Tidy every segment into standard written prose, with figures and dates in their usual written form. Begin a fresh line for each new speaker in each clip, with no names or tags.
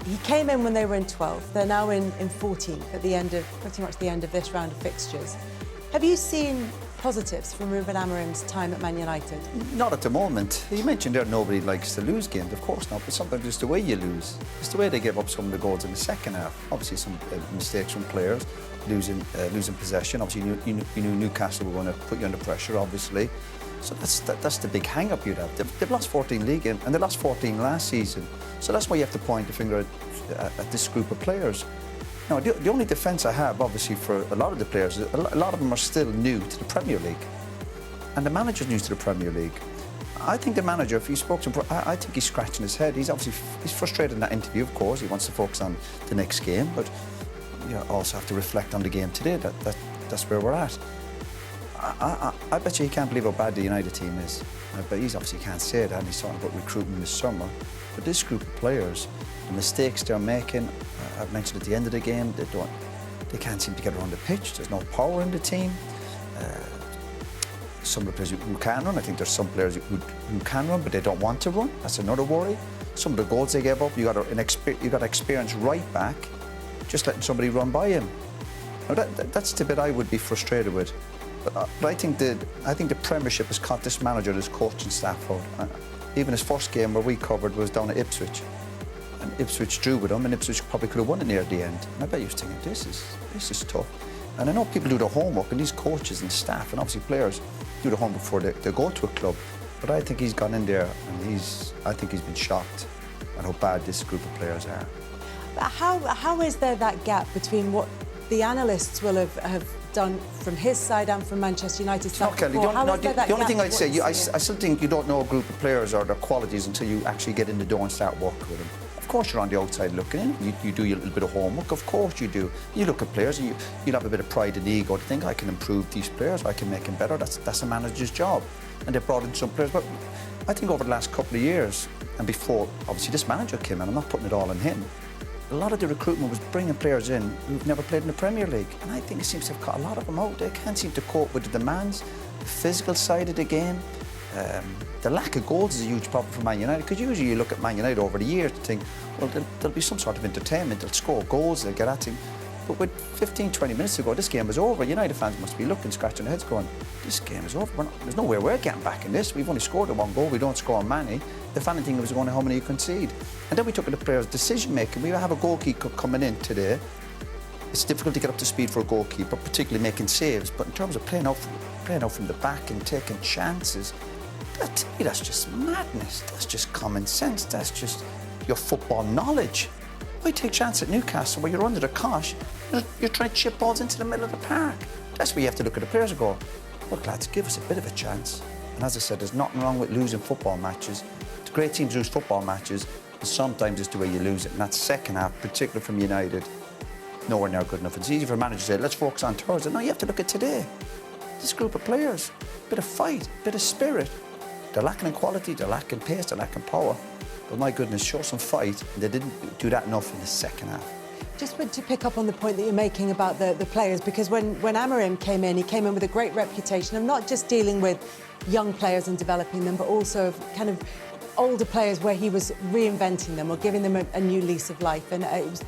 He came in when they were in 12th. They're now in 14th at the end of, pretty much the end of this round of fixtures. Have you seen positives from Ruben Amorim's time at Man United?
Not at the moment. You mentioned there nobody likes to lose games, of course not, but sometimes it's the way you lose. It's the way they give up some of the goals in the second half. Obviously some mistakes from players, losing possession. Obviously you knew Newcastle were going to put you under pressure, obviously. So that's the big hang-up you'd have. They've lost 14 league games, and they lost 14 last season. So that's why you have to point the finger at this group of players. Now, the only defence I have, obviously, for a lot of the players, a lot of them are still new to the Premier League. And the manager's new to the Premier League. I think the manager, if you spoke to him, I think he's scratching his head. He's frustrated in that interview, of course. He wants to focus on the next game, but you also have to reflect on the game today. That's where we're at. I bet you he can't believe how bad the United team is. But he's obviously can't say that, and he's talking about recruiting this summer. But this group of players, the mistakes they're making, I've mentioned at the end of the game, they can't seem to get around the pitch. There's no power in the team. Some of the players who can run, I think there's some players who can run, but they don't want to run. That's another worry. Some of the goals they gave up, you got to experience right back, just letting somebody run by him. Now that's the bit I would be frustrated with. But I think the Premiership has caught this manager, this coaching staff out. Even his first game where we covered was down at Ipswich. And Ipswich drew with him, and Ipswich probably could have won it near the end. And I bet you was thinking, this is tough. And I know people do their homework, and these coaches and staff, and obviously players, do the homework before they go to a club. But I think he's gone in there, and I think he's been shocked at how bad this group of players are.
But how is there that gap between what the analysts will have done from his side and from Manchester United's side?
Kelly, the only thing I'd say, I still think you don't know a group of players or their qualities until you actually get in the door and start working with them. Of course you're on the outside looking in, you do your little bit of homework, of course you do. You look at players and you'll have a bit of pride and ego to think, I can improve these players, I can make them better, that's a manager's job. And they brought in some players, but I think over the last couple of years, and before obviously this manager came in, I'm not putting it all on him, a lot of the recruitment was bringing players in who've never played in the Premier League. And I think it seems to have cut a lot of them out. They can't seem to cope with the demands, the physical side of the game. The lack of goals is a huge problem for Man United, because usually you look at Man United over the years and think, well, there'll be some sort of entertainment, they'll score goals, they'll get at him. But with 15, 20 minutes ago, this game was over. United fans must be looking, scratching their heads going, this game is over. There's no way we're getting back in this. We've only scored one goal, we don't score many. The funny thing was going, how many you concede? And then we took the players' decision-making. We have a goalkeeper coming in today. It's difficult to get up to speed for a goalkeeper, particularly making saves. But in terms of playing out from the back and taking chances, to me, that's just madness. That's just common sense. That's just your football knowledge. Why take a chance at Newcastle where you're under the cosh? You're trying to chip balls into the middle of the park. That's where you have to look at the players and go, look, lads, give us a bit of a chance. And as I said, there's nothing wrong with losing football matches. The great teams lose football matches, and sometimes it's the way you lose it. And that second half, particularly from United, nowhere near good enough. It's easy for a manager to say, let's focus on Thursday. No, you have to look at today. This group of players, a bit of fight, a bit of spirit. They're lacking in quality, they're lacking pace, they're lacking power. But my goodness, show some fight. And they didn't do that enough in the second half.
Just to pick up on the point that you're making about the players, because when Amorim came in, he came in with a great reputation of not just dealing with young players and developing them, but also of kind of older players where he was reinventing them or giving them a new lease of life. And it was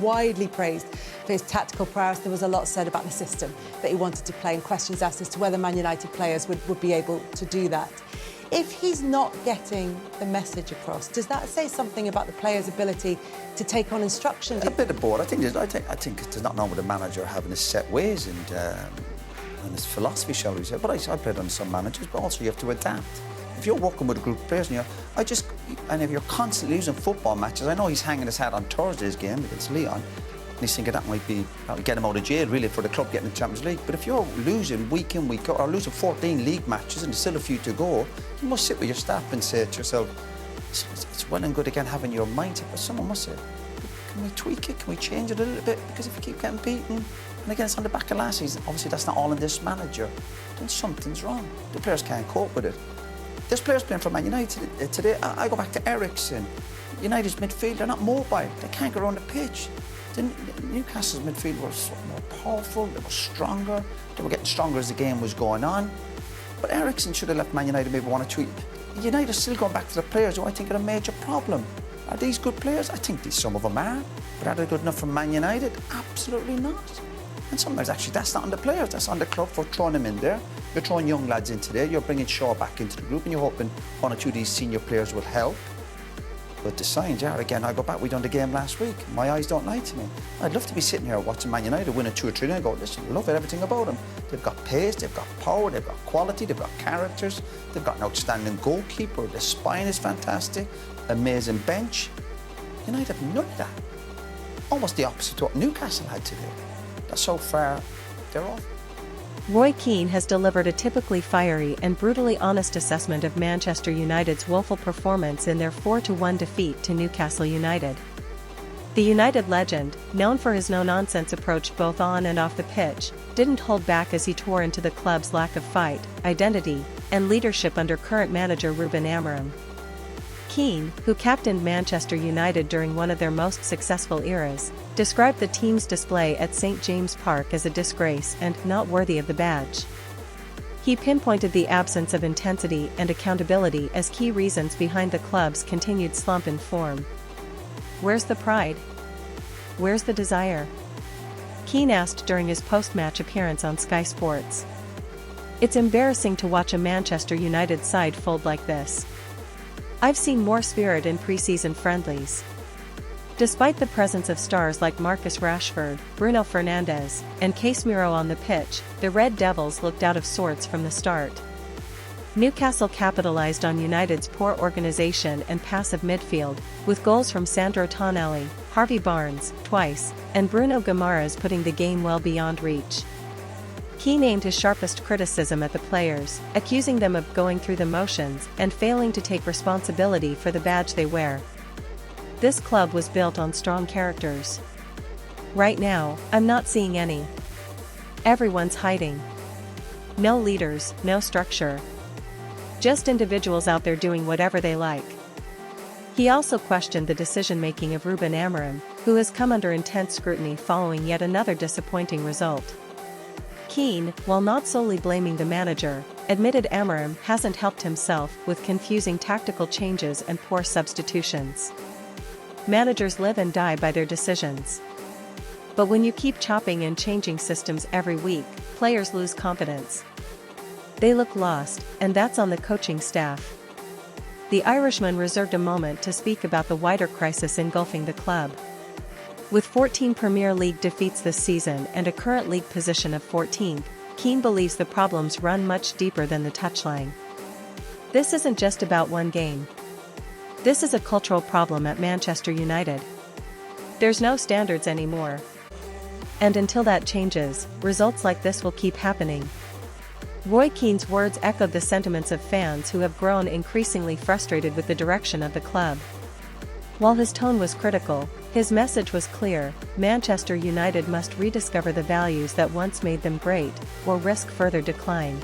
widely praised for his tactical prowess. There was a lot said about the system that he wanted to play and questions asked as to whether Man United players would be able to do that. If he's not getting the message across, does that say something about the player's ability to take on instructions?
A bit of both. I think there's nothing wrong with a manager having his set ways and his philosophy, shall we say. But I played on some managers, but also you have to adapt. If you're working with a group of players and if you're constantly losing football matches, I know he's hanging his hat on Thursday's game against Leon, and he's thinking that might get him out of jail, really, for the club getting the Champions League. But if you're losing week in, week out, or losing 14 league matches and there's still a few to go, you must sit with your staff and say to yourself, it's well and good again having your mindset, but someone must say, can we tweak it? Can we change it a little bit? Because if you keep getting beaten, and again, it's on the back of last season, obviously that's not all in this manager, then something's wrong. The players can't cope with it. There's players playing for Man United today. I go back to Eriksen. United's midfield, they're not mobile. They can't go around the pitch. Newcastle's midfield was more powerful, they were stronger, they were getting stronger as the game was going on. But Eriksen should have left Man United maybe 1 or 2. United are still going back to the players who I think are a major problem. Are these good players? I think some of them are. But are they good enough for Man United? Absolutely not. And sometimes actually that's not on the players, that's on the club for throwing them in there. You're throwing young lads into there, you're bringing Shaw back into the group and you're hoping one or two of these senior players will help. But the signs are, again, I go back, we done the game last week. My eyes don't lie to me. I'd love to be sitting here watching Man United win a 2 or 3 and go, listen, love everything about them. They've got pace, they've got power, they've got quality, they've got characters, they've got an outstanding goalkeeper, the spine is fantastic, amazing bench. United have none of that. Almost the opposite to what Newcastle had to do. That's how far they're off.
Roy Keane has delivered a typically fiery and brutally honest assessment of Manchester United's woeful performance in their 4-1 defeat to Newcastle United. The United legend, known for his no-nonsense approach both on and off the pitch, didn't hold back as he tore into the club's lack of fight, identity, and leadership under current manager Ruben Amorim. Keane, who captained Manchester United during one of their most successful eras, described the team's display at St James Park as a disgrace and not worthy of the badge. He pinpointed the absence of intensity and accountability as key reasons behind the club's continued slump in form. Where's the pride? Where's the desire? Keane asked during his post-match appearance on Sky Sports. It's embarrassing to watch a Manchester United side fold like this. I've seen more spirit in pre-season friendlies. Despite the presence of stars like Marcus Rashford, Bruno Fernandes, and Casemiro on the pitch, the Red Devils looked out of sorts from the start. Newcastle capitalized on United's poor organisation and passive midfield, with goals from Sandro Tonali, Harvey Barnes, twice, and Bruno Guimaraes putting the game well beyond reach. Keane aimed his sharpest criticism at the players, accusing them of going through the motions and failing to take responsibility for the badge they wear. This club was built on strong characters. Right now, I'm not seeing any. Everyone's hiding. No leaders, no structure. Just individuals out there doing whatever they like. He also questioned the decision-making of Ruben Amorim, who has come under intense scrutiny following yet another disappointing result. Keane, while not solely blaming the manager, admitted Amorim hasn't helped himself with confusing tactical changes and poor substitutions. Managers live and die by their decisions. But when you keep chopping and changing systems every week, players lose confidence. They look lost, and that's on the coaching staff. The Irishman reserved a moment to speak about the wider crisis engulfing the club. With 14 Premier League defeats this season and a current league position of 14th, Keane believes the problems run much deeper than the touchline. This isn't just about one game. This is a cultural problem at Manchester United. There's no standards anymore. And until that changes, results like this will keep happening. Roy Keane's words echoed the sentiments of fans who have grown increasingly frustrated with the direction of the club. While his tone was critical, his message was clear: Manchester United must rediscover the values that once made them great, or risk further decline.